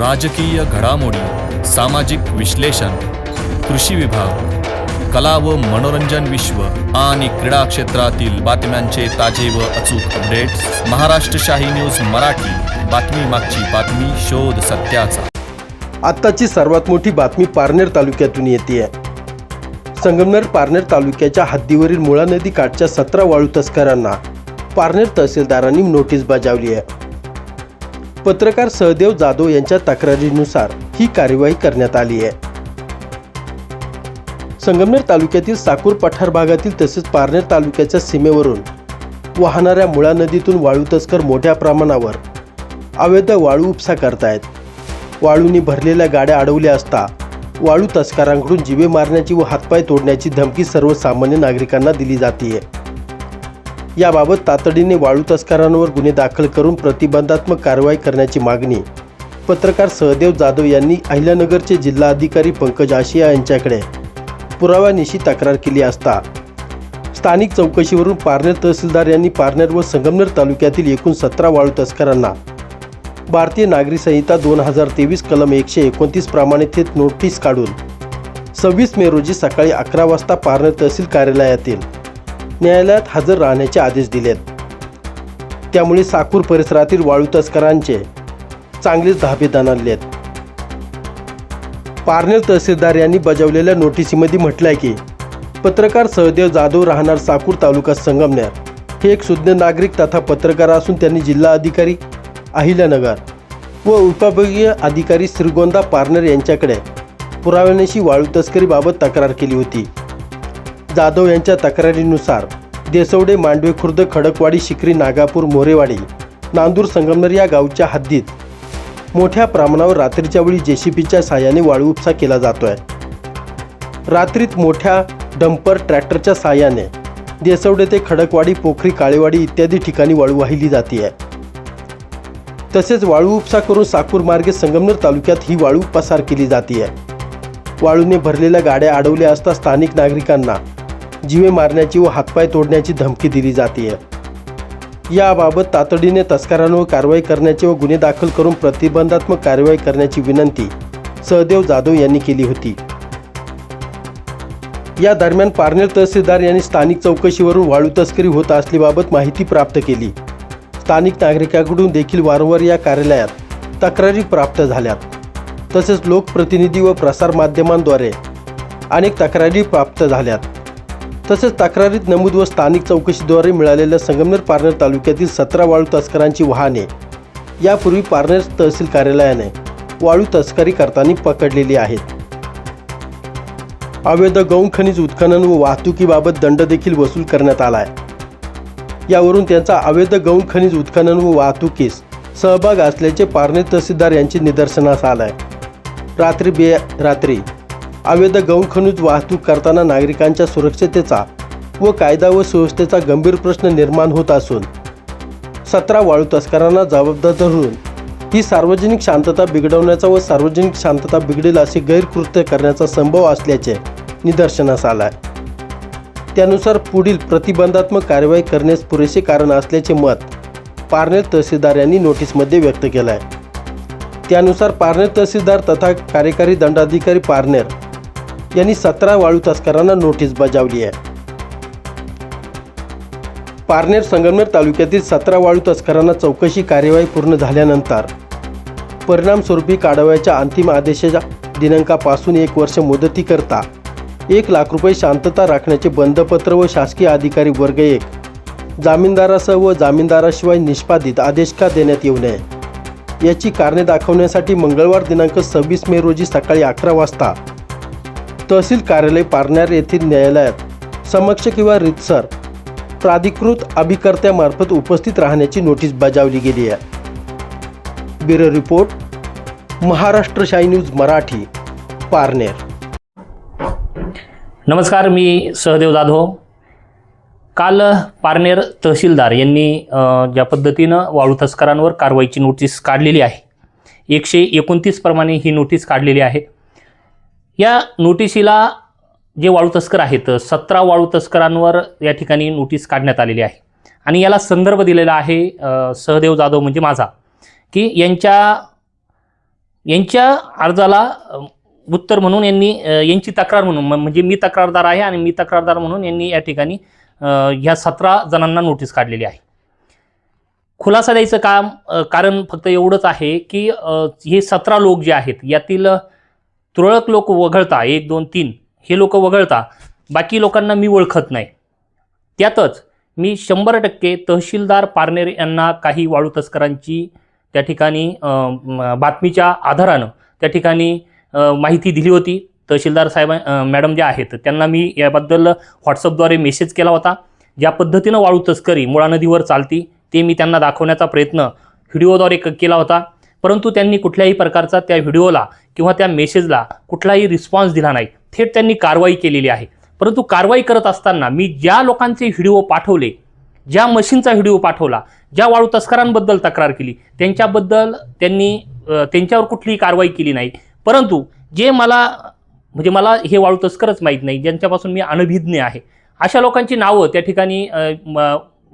राजकीय घडामोडी, सामाजिक विश्लेषण, कृषी विभाग, कला व मनोरंजन विश्व आणि क्रीडा क्षेत्रातील बातम्यांचे ताजे व अचूक अपडेट्स महाराष्ट्र शाही न्यूज मराठी. बातमी मागची बातमी, शोध सत्याचा. आत्ताची सर्वात मोठी बातमी पारनेर तालुक्यातून येते. संगमनेर पारनेर तालुक्याच्या हद्दीवरील मुळा नदी काठच्या 17 वाळू तस्करांना पारनेर तहसीलदारांनी नोटीस बजावली आहे. पत्रकार सहदेव जाधव यांच्या तक्रारीनुसार ही कार्यवाही करण्यात आली आहे. संगमनेर तालुक्यातील साकूर पठार भागातील तसेच पारनेर तालुक्याच्या सीमेवरून वाहणाऱ्या मुळा नदीतून वाळू तस्कर मोठ्या प्रमाणावर अवैध वाळू उपसा करतायत. वाळूंनी भरलेल्या गाड्या अडवल्या असता वाळू तस्करांकडून जीवे मारण्याची व हातपाय तोडण्याची धमकी सर्वसामान्य नागरिकांना दिली जाते. याबाबत तातडीने वाळू तस्करांवर गुन्हे दाखल करून प्रतिबंधात्मक कारवाई करण्याची मागणी पत्रकार सहदेव जाधव यांनी अहिल्यानगरचे जिल्हाधिकारी पंकज आशिया यांच्याकडे पुराव्यानिशी तक्रार केली असता स्थानिक चौकशीवरून पारनेर तहसीलदार यांनी पारनेर व संगमनेर तालुक्यातील एकूण 17 वाळू तस्करांना भारतीय नागरी संहिता 2023 कलम 129 प्रमाणे थेट नोटीस काढून 26 मे रोजी सकाळी 11 वाजता पारनेर तहसील कार्यालयातील न्यायालयात हजर राहण्याचे आदेश दिलेत. त्यामुळे साकूर परिसरातील वाळू तस्करांचे चांगलेच धाबे दणाणलेत. पारनेर तहसीलदार यांनी बजावलेल्या नोटीसीमध्ये म्हटलंय की पत्रकार सहदेव जाधव राहणार साकूर तालुका संगमनेर हे एक सुज्ञ नागरिक तथा पत्रकार असून त्यांनी जिल्हा अधिकारी अहिल्यानगर व उपविभागीय अधिकारी श्रीगोंदा पारनेर यांच्याकडे पुराव्यानिशी वाळू तस्करीबाबत तक्रार केली होती. जाधव यांच्या तक्रारीनुसार देसवडे, मांडवे खुर्द, खडकवाडी, शिकरी, नागापूर, मोरेवाडी, नांदूर, संगमनेर या गावच्या हद्दीत मोठ्या प्रमाणावर रात्रीच्या वेळी जेसीबीच्या साहाय्याने वाळू उपसा केला जातोय. रात्रीत मोठ्या डंपर ट्रॅक्टरच्या साहाय्याने देसवडे ते खडकवाडी, पोखरी, काळेवाडी इत्यादी ठिकाणी वाळू वाहिली जाते. तसेच वाळू उपसा करून साकूर मार्गे संगमनेर तालुक्यात ही वाळू पसार केली जाते. वाळूने भरलेल्या गाड्या अडवल्या असता स्थानिक नागरिकांना जीवे मारण्याची व हातपाय तोडण्याची धमकी दिली जाते. याबाबत तातडीने तस्करांवर कारवाई करण्याची व गुन्हे दाखल करून प्रतिबंधात्मक कारवाई करण्याची विनंती सहदेव जाधव यांनी केली होती. या दरम्यान पारनेर तहसीलदार यांनी स्थानिक चौकशीवरून वाळू तस्करी होत असल्याबाबत माहिती प्राप्त केली. स्थानिक नागरिकांकडून देखील वारंवार या कार्यालयात तक्रारी प्राप्त झाल्यात. तसेच लोकप्रतिनिधी व प्रसारमाध्यमांद्वारे अनेक तक्रारी प्राप्त झाल्यात. तसेच तक्रारीत नमूद व स्थानिक चौकशीद्वारे मिळालेल्या संगमनेर पारनेर तालुक्यातील 17 वाळू तस्करांची वाहने यापूर्वी पारनेर तहसील कार्यालयाने वाळू तस्करी करताना पकडलेली आहेत. अवैध गौण खनिज उत्खनन व वाहतुकीबाबत दंड देखील वसूल करण्यात आला आहे. यावरून त्यांचा अवैध गौण खनिज उत्खनन व वाहतुकीस सहभाग असल्याचे पारनेर तहसीलदार यांचे निदर्शनास आले आहे. रात्री बेरात्री अवैध गौण खनिज वाहतूक करताना नागरिकांच्या सुरक्षतेचा व कायदा व सुव्यवस्थेचा गंभीर प्रश्न निर्माण होत असून 17 वाळू तस्करांना जबाबदार धरून ही सार्वजनिक शांतता बिघडवण्याचा व सार्वजनिक शांतता बिघडेल असे गैरकृत्य करण्याचा संभव असल्याचे निदर्शनास आले आहे. त्यानुसार पुढील प्रतिबंधात्मक कारवाई करण्यास पुरेसे कारण असल्याचे मत पारनेर तहसीलदार यांनी नोटीसमध्ये व्यक्त केलं आहे. त्यानुसार पारनेर तहसीलदार तथा कार्यकारी दंडाधिकारी पारनेर यांनी 17 वाळू तस्करांना नोटीस बजावली आहे. पारनेर संगमनेर तालुक्यातील 17 वाळू तस्करांना चौकशी कार्यवाही पूर्ण झाल्यानंतर परिणामस्वरूपी काढावयाच्या अंतिम आदेशाच्या दिनांकापासून 1 वर्ष मुदतीकरता 1 लाख रुपये शांतता राखण्याचे बंधपत्र व शासकीय अधिकारी वर्ग 1 जामीनदारासह व जामीनदाराशिवाय निष्पादित आदेश का देण्यात येऊ नये याची कारणे दाखवण्यासाठी मंगळवार दिनांक 26 मे रोजी सकाळी 11 वाजता तहसील कार्यालय पारनेर येथील न्यायालयात समक्ष किंवा रीतसर प्राधिकृत अभिकर्त्यामार्फत उपस्थित राहण्याची नोटीस बजावली गेली आहे. ब्युरो रिपोर्ट, महाराष्ट्र शाही न्यूज मराठी, पारनेर. नमस्कार, मी सहदेव जाधव. काल पारनेर तहसीलदार यांनी ज्या पद्धतीनं वाळू तस्करांवर कारवाईची नोटीस काढलेली आहे, 129 प्रमाणे ही नोटीस काढलेली आहे. या नोटिसीला जे वाळू तस्कर आहेत 17 वाळू तस्करांवर या ठिकाणी नोटीस काढण्यात आलेली आहे आणि याला संदर्भ दिलेला आहे सहदेव जाधव म्हणजे माझा, की यांच्या यांच्या अर्जाला उत्तर म्हणून यांनी यांची तक्रार म्हणून म्हणजे मी तक्रारदार आहे आणि मी तक्रारदार म्हणून यांनी या ठिकाणी ह्या 17 जणांना नोटीस काढलेली आहे. खुलासा द्यायचं काम कारण फक्त एवढंच आहे की हे 17 लोक जे आहेत यातील तुरळक लोक वगळता 1, 2, 3 हे लोक वगळता बाकी लोकांना मी ओळखत नाही. त्यातच मी 100% तहसीलदार पारनेर यांना काही वाळू तस्करांची त्या ठिकाणी बातमीच्या आधारानं त्या ठिकाणी माहिती दिली होती. तहसीलदार साहेब मॅडम जे आहेत त्यांना मी याबद्दल व्हॉट्सअपद्वारे मेसेज केला होता. ज्या पद्धतीनं वाळू तस्करी मुळा नदीवर चालती ते मी त्यांना दाखवण्याचा प्रयत्न व्हिडिओद्वारे केला होता, परंतु त्यांनी कुठल्याही प्रकारचा त्या व्हिडिओला किंवा त्या मेसेजला कुठलाही रिस्पॉन्स दिला नाही. थेट त्यांनी कारवाई केलेली आहे. परंतु कारवाई करत असताना मी ज्या लोकांचे व्हिडिओ पाठवले, ज्या मशीनचा व्हिडिओ पाठवला, ज्या वाळू तस्करांबद्दल तक्रार केली त्यांच्याबद्दल त्यांनी त्यांच्यावर कुठलीही कारवाई केली नाही. परंतु जे मला हे वाळू तस्करच माहीत नाही, ज्यांच्यापासून मी अनभिज्ञ आहे, अशा लोकांची नावं त्या ठिकाणी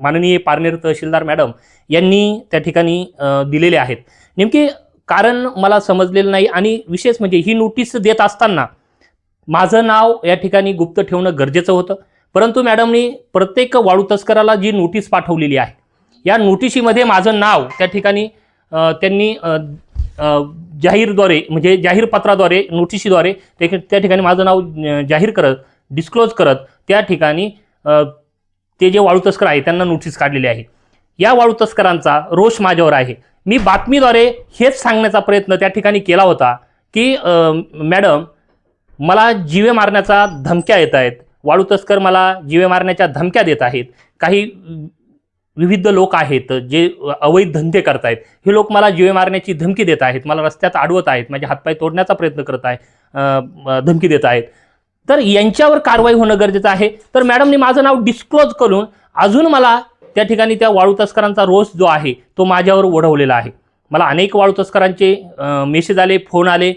माननीय पारनेर तहसीलदार मॅडम यांनी त्या ठिकाणी दिलेले आहेत. नेमके कारण मला समजलेलं नाही आणि विशेष म्हणजे ही नोटीस देत असताना माझं नाव या ठिकाणी गुप्त ठेवणं गरजेचं होतं. परंतु मॅडमनी प्रत्येक वाळू तस्कराला जी नोटीस पाठवलेली आहे या नोटिशीमध्ये माझं नाव त्या ठिकाणी त्यांनी जाहीरद्वारे म्हणजे जाहीर पत्राद्वारे नोटिशीद्वारे त्या ठिकाणी माझं नाव जाहीर करत डिस्क्लोज करत त्या ठिकाणी ते जे वाळू तस्कर आहे त्यांना नोटीस काढलेली आहे. या वाळू तस्करांचा रोष माझ्यावर आहे. मी बातमीद्वारे हेच सांगण्याचा प्रयत्न त्या ठिकाणी केला होता की मॅडम मला जीवे मारण्याचा धमक्या येत आहेत, वाळू तस्कर मला जीवे मारण्याच्या धमक्या देत आहेत, काही विविध लोक आहेत जे अवैध धंदे करत आहेत, हे लोक मला जीवे मारण्याची धमकी देत आहेत, मला रस्त्यात अडवत आहेत, माझे हातपाय तोडण्याचा प्रयत्न करत आहे, धमकी देत आहेत, तर यांच्यावर कारवाई होणं गरजेचं आहे. तर मॅडमनी माझं नाव डिस्क्लोज करून अजून मला त्या ठिकाणी त्या वाळू तस्करांचा रोष जो आहे तो माझ्यावर ओढवलेला आहे. मला अनेक वाळू तस्करांचे मेसेज आले, फोन आले,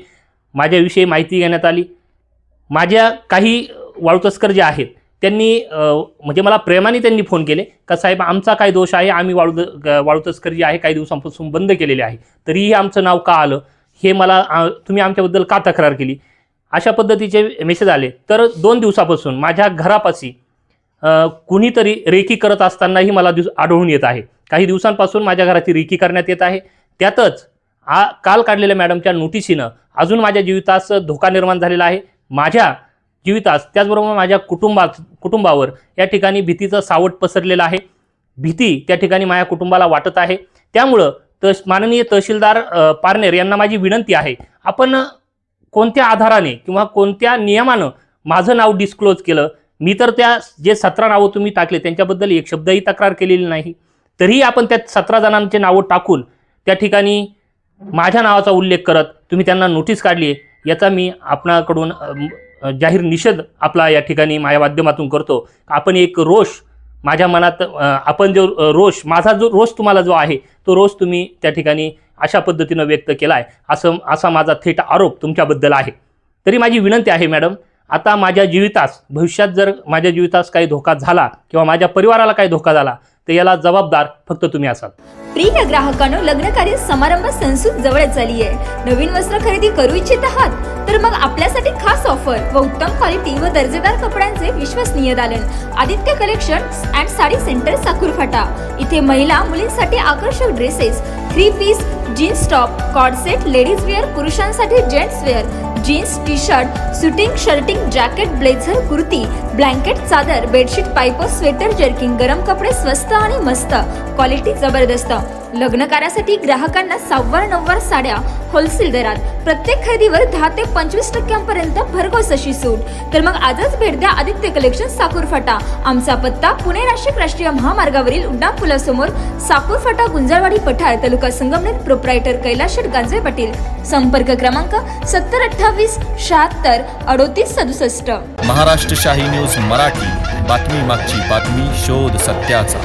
माझ्याविषयी माहिती घेण्यात आली. माझ्या काही वाळू तस्कर जे आहेत त्यांनी म्हणजे मला प्रेमाने त्यांनी फोन केले का साहेब आमचा काय दोष आहे, आम्ही वाळू तस्करी जी आहे काही दिवसांपासून बंद केलेली आहे, तरीही आमचं नाव का आलं, हे मला तुम्ही आमच्याबद्दल का तक्रार केली, अशा पद्धतीचे मेसेज आले. तर 2 दिवसापासून माझ्या घरापाशी कुणीतरी रेकी करत असतानाही मला आढळून येत आहे. काही दिवसांपासून माझ्या घराची रेकी करण्यात येत आहे. त्यातच काल काढलेल्या मॅडमच्या नोटिसीनं अजून माझ्या जीवितास धोका निर्माण झालेला आहे. माझ्या जीवितास त्याचबरोबर माझ्या कुटुंबावर या ठिकाणी भीतीचं सावट पसरलेलं आहे. भीती त्या ठिकाणी माझ्या कुटुंबाला वाटत आहे. त्यामुळं माननीय तहसीलदार पारनेर यांना माझी विनंती आहे, आपण कोणत्या आधाराने किंवा कोणत्या नियमानं माझं नाव डिस्क्लोज केलं. मी तर त्या जे 17 नावं तुम्ही टाकले त्यांच्याबद्दल एक शब्दही तक्रार केलेली नाही, तरीही आपण त्या 17 जणांचे नावं टाकून त्या ठिकाणी माझ्या नावाचा उल्लेख करत तुम्ही त्यांना नोटीस काढली आहे, याचा मी आपणाकडून जाहीर निषेध आपला या ठिकाणी माझ्या माध्यमातून करतो. आपण एक रोष माझ्या मनात आपण जो रोष माझा जो रोष तुम्हाला जो आहे तो रोष तुम्ही त्या ठिकाणी अशा पद्धतीनं व्यक्त केला आहे असा माझा थेट आरोप तुमच्याबद्दल आहे. तरी माझी विनंती आहे मॅडम, आता माझ्या जीवितास भविष्यात जर माझ्या जीवितास काही धोका झाला किंवा माझ्या परिवाराला काही धोका झाला तर याला जबाबदार फक्त तुम्ही असाल. प्रिय ग्राहकांनो, लग्नकार्य समारंभ संसूक जवळच आली आहे. नवीन वस्त्र खरेदी करू इच्छित आहात तर मग आपल्यासाठी खास ऑफर व उत्तम क्वालिटी व दर्जेदार कपड्यांचे विश्वसनीय दालन Aditya collections and sari centre Sakur Phata. इथे महिला मुलींसाठी आकर्षक dresses, 3 piece, jeans top, cord set, ladies wear, पुरुषांसाठी gents wear, jeans, T shirt, suiting, shirting, jacket, blazer, kurti, blanket, चादर, बेडशीट, पायपर, स्वेटर, जर्किंग, गरम कपडे स्वस्त आणि मस्त, क्वालिटी जबरदस्त. लग्न कार्यासाठी ग्राहकांना 9वार साड्या होलसेल दरात, प्रत्येक खरेदीवर 10 ते 25% भरघोस अशी सूट. तर मग आजच भेट द्या आदित्य कलेक्शन साकूर फाटा. आमचा पत्ता पुणे नाशिक राष्ट्रीय महामार्गावरील उड्डाण पुलासमोर, साकूर फाटा, गुंजाळवाडी पठार, तालुका संगमनेर. प्रोप्रायटर कैलाश गांजे पाटील. संपर्क क्रमांक 7028 76 38 67. महाराष्ट्र शाही न्यूज मराठी, बातमी मागची बातमी, शोध सत्याचा.